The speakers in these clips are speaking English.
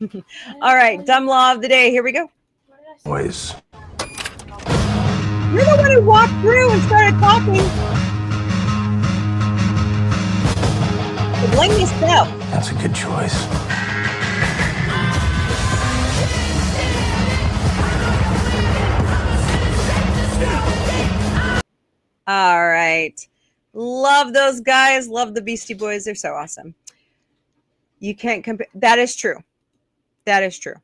All right, dumb law of the day. Here we go. Ways. You're the one who walked through and started talking. So blame yourself. That's a good choice. All right. Love those guys. Love the Beastie Boys. They're so awesome. You can't compare. That is true. That is true.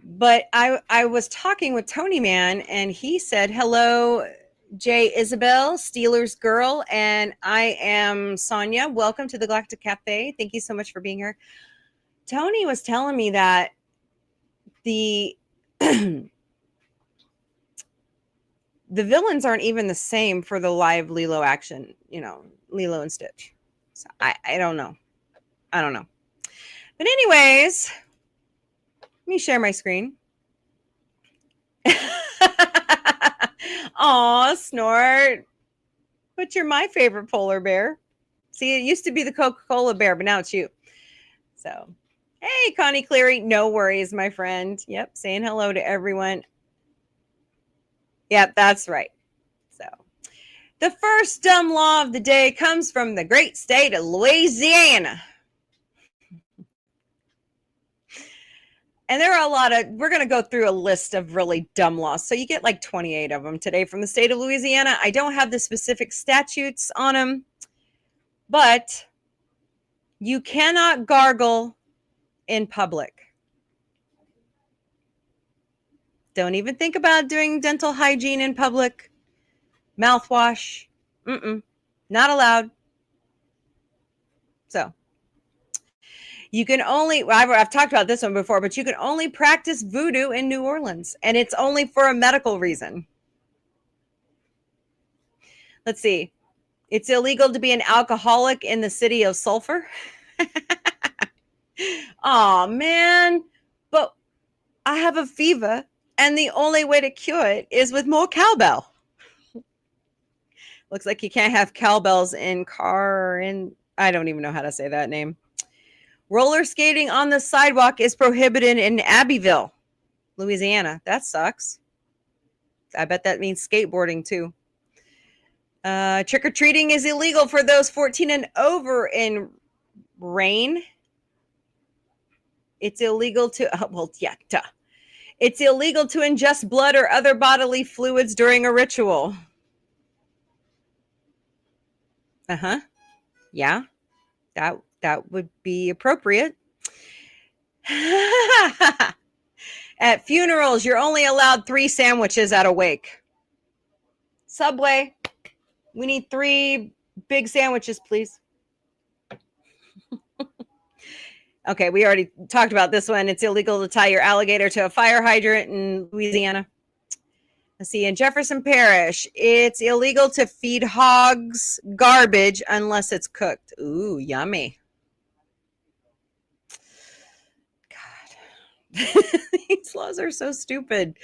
But I was talking with Tony Man, and he said, hello, Jay Isabel, Steelers girl, and I am Sonia. Welcome to the Galactic Cafe. Thank you so much for being here. Tony was telling me that the the villains aren't even the same for the live Lilo action, Lilo and Stitch. So I don't know. I don't know. But anyways, let me share my screen. Aw, Snort. But you're my favorite polar bear. See, it used to be the Coca-Cola bear, but now it's you. So, hey, Connie Cleary. No worries, my friend. Yep, saying hello to everyone. Yep, that's right. So, the first dumb law of the day comes from the great state of Louisiana. And there are we're going to go through a list of really dumb laws. So you get like 28 of them today from the state of Louisiana. I don't have the specific statutes on them, but you cannot gargle in public. Don't even think about doing dental hygiene in public. Mouthwash. Not allowed. So you can only, I've talked about this one before, but you can only practice voodoo in New Orleans, and it's only for a medical reason. Let's see. It's illegal to be an alcoholic in the city of Sulphur. Oh, man. But I have a fever, and the only way to cure it is with more cowbell. Looks like you can't have cowbells in I don't even know how to say that name. Roller skating on the sidewalk is prohibited in Abbeville, Louisiana. That sucks. I bet that means skateboarding too. Trick-or-treating is illegal for those 14 and over in Rain. It's illegal to, It's illegal to ingest blood or other bodily fluids during a ritual. Yeah, that would be appropriate. At funerals, you're only allowed 3 sandwiches at a wake. Subway, we need 3 big sandwiches, please. Okay, we already talked about this one. It's illegal to tie your alligator to a fire hydrant in Louisiana. Let's see, in Jefferson Parish, it's illegal to feed hogs garbage unless it's cooked. Ooh, yummy. God. These laws are so stupid.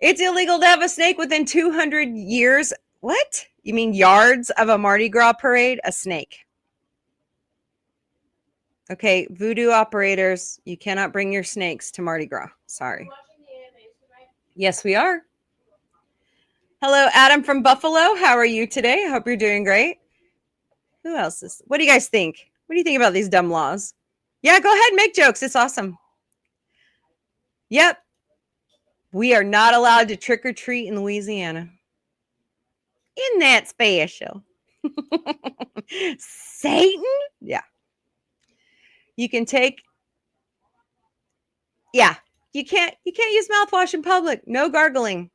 It's illegal to have a snake within 200 years. What? You mean yards of a Mardi Gras parade? A snake. Okay, voodoo operators, you cannot bring your snakes to Mardi Gras. Sorry. Yes, we are. Hello, Adam from Buffalo. How are you today? I hope you're doing great. Who else is? What do you guys think? What do you think about these dumb laws? Yeah, go ahead and make jokes. It's awesome. Yep. We are not allowed to trick or treat in Louisiana. Isn't that special? Satan? Yeah. You can take. Yeah. You can't use mouthwash in public. No gargling.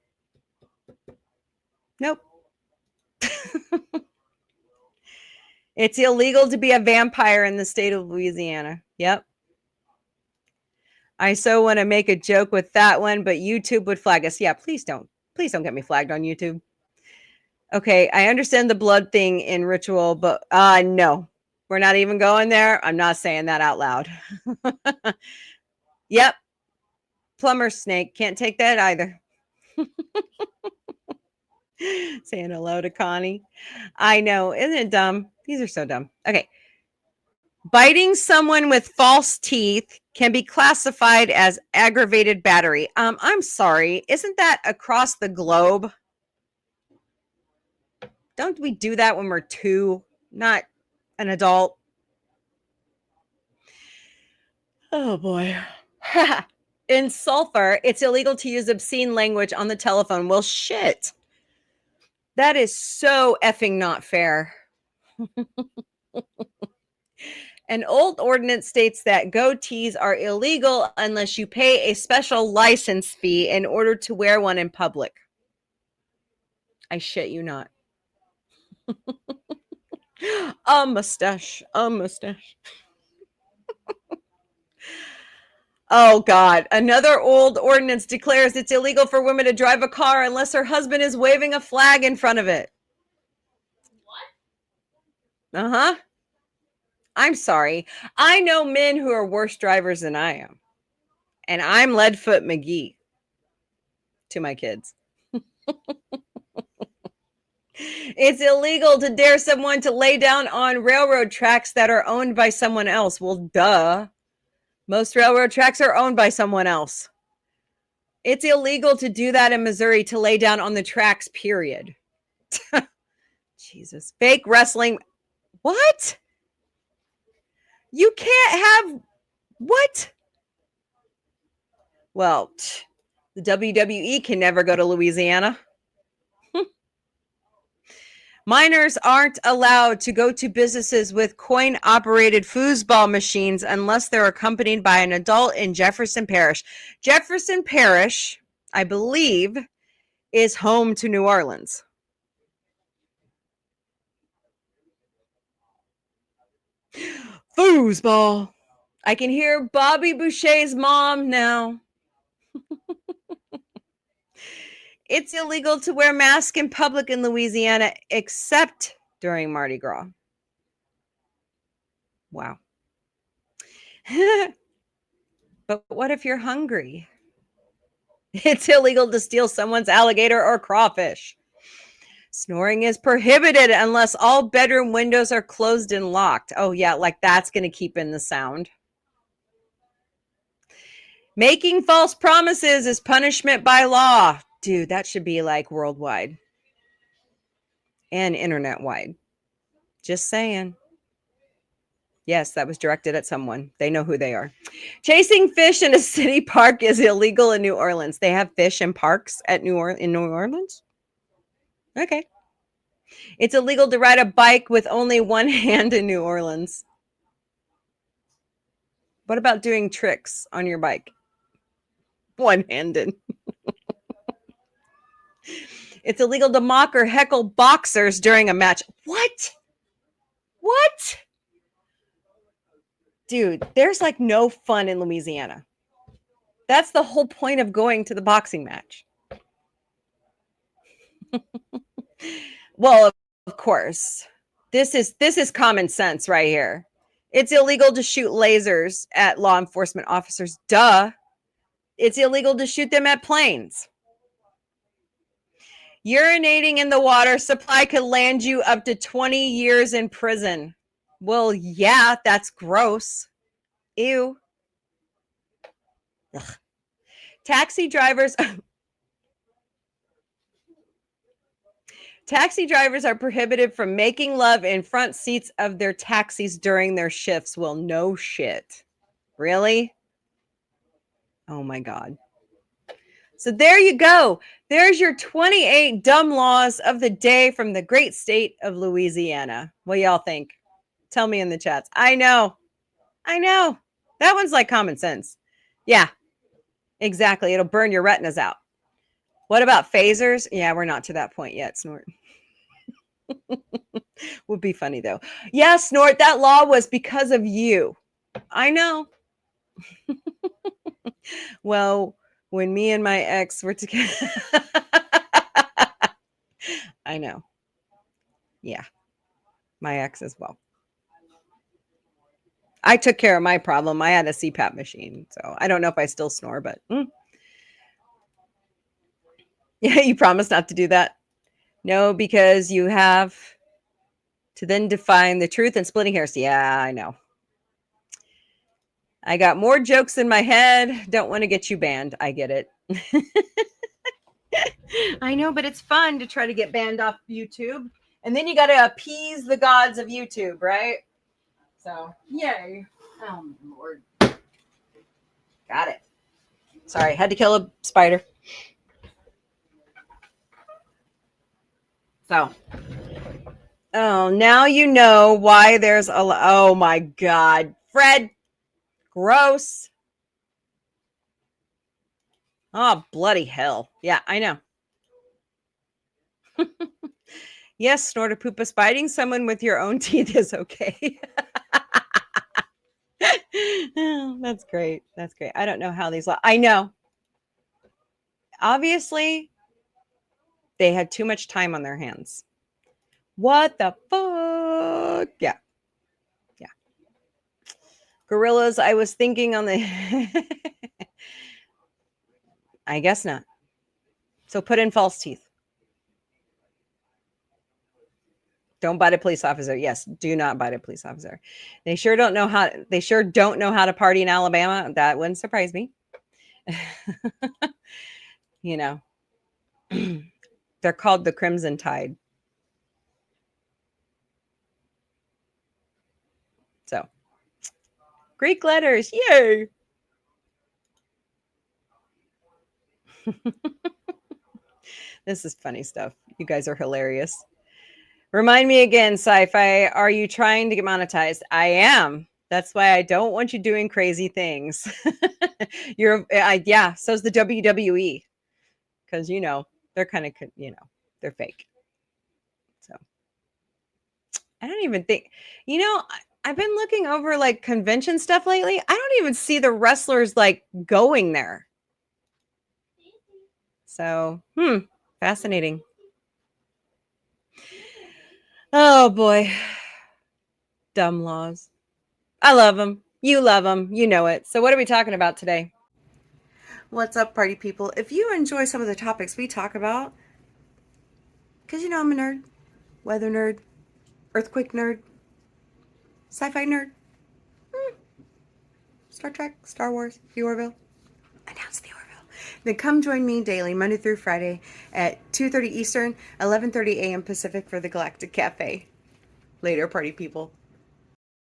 Nope. It's illegal to be a vampire in the state of Louisiana. Yep. I so want to make a joke with that one, but YouTube would flag us. Yeah, please don't. Please don't get me flagged on YouTube. Okay, I understand the blood thing in ritual, but no. We're not even going there. I'm not saying that out loud. Yep. Plumber snake. Can't take that either. Saying hello to Connie. I know. Isn't it dumb? These are so dumb. Okay. Biting someone with false teeth can be classified as aggravated battery. I'm sorry. Isn't that across the globe? Don't we do that when we're 2, not an adult? Oh boy. In Sulphur, it's illegal to use obscene language on the telephone. Well, shit. That is so effing not fair. An old ordinance states that goatees are illegal unless you pay a special license fee in order to wear one in public. I shit you not. A mustache. A mustache. Oh, God. Another old ordinance declares it's illegal for women to drive a car unless her husband is waving a flag in front of it. What? Uh-huh. I'm sorry. I know men who are worse drivers than I am. And I'm Leadfoot McGee to my kids. It's illegal to dare someone to lay down on railroad tracks that are owned by someone else. Well, duh. Most railroad tracks are owned by someone else. It's illegal to do that in Missouri, to lay down on the tracks, period. Jesus. Fake wrestling. What? You can't have what? Well, the WWE can never go to Louisiana. Minors aren't allowed to go to businesses with coin-operated foosball machines unless they're accompanied by an adult in Jefferson Parish. Jefferson Parish, I believe, is home to New Orleans. Foosball. I can hear Bobby Boucher's mom now. It's illegal to wear masks in public in Louisiana except during Mardi Gras. Wow. But what if you're hungry? It's illegal to steal someone's alligator or crawfish. Snoring is prohibited unless all bedroom windows are closed and locked. Oh, yeah, like that's going to keep in the sound. Making false promises is punishment by law. Dude, that should be like worldwide and internet wide. Just saying. Yes, that was directed at someone. They know who they are. Chasing fish in a city park is illegal in New Orleans. They have fish in parks at in New Orleans? Okay. It's illegal to ride a bike with only one hand in New Orleans. What about doing tricks on your bike? One-handed. It's illegal to mock or heckle boxers during a match. What? What? Dude, there's like no fun in Louisiana. That's the whole point of going to the boxing match. Well, of course. This is common sense right here. It's illegal to shoot lasers at law enforcement officers. Duh. It's illegal to shoot them at planes. Urinating in the water supply could land you up to 20 years in prison. Well, yeah, that's gross. Ew. Ugh. Taxi drivers are prohibited from making love in front seats of their taxis during their shifts. Well, no shit. Really? Oh my God. So there you go. There's your 28 dumb laws of the day from the great state of Louisiana. What y'all think? Tell me in the chats. I know. That one's like common sense. Yeah, exactly. It'll burn your retinas out. What about phasers? Yeah, we're not to that point yet, Snort. Would be funny though. Yeah, Snort, that law was because of you. I know. Well, when me and my ex were together. I know. Yeah. My ex as well. I took care of my problem. I had a CPAP machine. So I don't know if I still snore, but yeah, you promised not to do that. No, because you have to then define the truth and splitting hairs. Yeah, I know. I got more jokes in my head. Don't want to get you banned. I get it. I know, but it's fun to try to get banned off YouTube. And then you got to appease the gods of YouTube, right? So, yay. Oh, my Lord. Got it. Sorry, had to kill a spider. So, oh, now you know why there's a. Oh, my God. Fred, gross. Oh, bloody hell. Yeah, I know. Yes, Snortopoopas, biting someone with your own teeth is okay. Oh, that's great. That's great. I don't know how these. I know. Obviously, they had too much time on their hands. What the fuck? Yeah. Yeah. Gorillas, I was thinking on the. I guess not. So put in false teeth. Don't bite a police officer. Yes, do not bite a police officer. They sure don't know how. They sure don't know how to party in Alabama. That wouldn't surprise me. You know, they're called the Crimson Tide. So, Greek letters, yay! This is funny stuff. You guys are hilarious. Remind me again, Sci-Fi, are you trying to get monetized? I am. That's why I don't want you doing crazy things. Yeah, so's the WWE. Because, they're kind of, they're fake. So, I don't even think, I've been looking over like convention stuff lately. I don't even see the wrestlers like going there. So, fascinating. Oh boy. Dumb laws. I love them. You love them. You know it. So what are we talking about today? What's up, party people? If you enjoy some of the topics we talk about, because I'm a nerd, weather nerd, earthquake nerd, sci-fi nerd, Star Trek, Star Wars, the Orville. Announce the Orville. Then come join me daily, Monday through Friday at 2:30 Eastern, 11:30 a.m. Pacific for the Galactic Cafe. Later, party people.